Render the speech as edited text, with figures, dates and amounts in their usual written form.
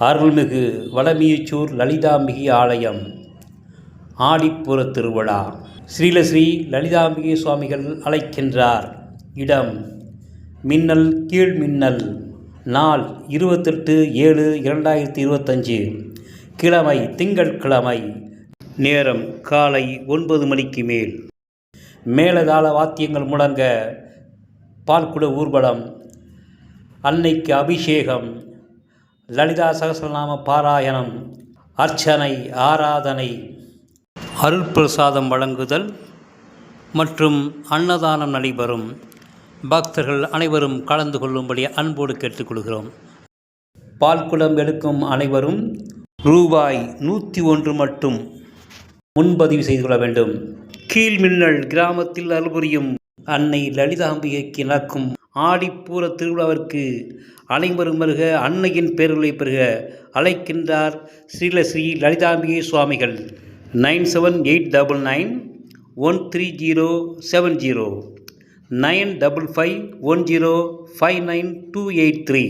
அருள்மிகு வடமீச்சூர் லலிதாம்பிகை ஆலயம் ஆடிப்புற திருவிழா. ஸ்ரீலஸ்ரீ லலிதாம்பிகை சுவாமிகள் அழைக்கின்றார். இடம் மின்னல் கீழ் மின்னல். நாள் 28/7/2025. கிழமை திங்கட்கிழமை. நேரம் காலை 9 மணிக்கு மேல். மேலதாள வாத்தியங்கள் முழங்க பால்குட ஊர்வலம், அன்னைக்கு அபிஷேகம், லலிதா சகஸ்ரநாம பாராயணம், அர்ச்சனை, ஆராதனை, அருட்பிரசாதம் வழங்குதல் மற்றும் அன்னதானம் நடைபெறும். பக்தர்கள் அனைவரும் கலந்து கொள்ளும்படி அன்போடு கேட்டுக்கொள்கிறோம். பால்குடம் எடுக்கும் அனைவரும் ரூபாய் 101 மட்டும் முன்பதிவு செய்து கொள்ள வேண்டும். கீழ்மின்னல் கிராமத்தில் அருள்புரியும் அன்னை லலிதாம்பிகைக்கு நடக்கும் ஆடிப்பூர திருவிழாவிற்கு அனைவரும் வருக, அன்னையின் பேரருளை பெறுக அழைக்கின்றார் ஸ்ரீலஸ்ரீ லலிதாம்பிகை சுவாமிகள். 9789913070 95510592383.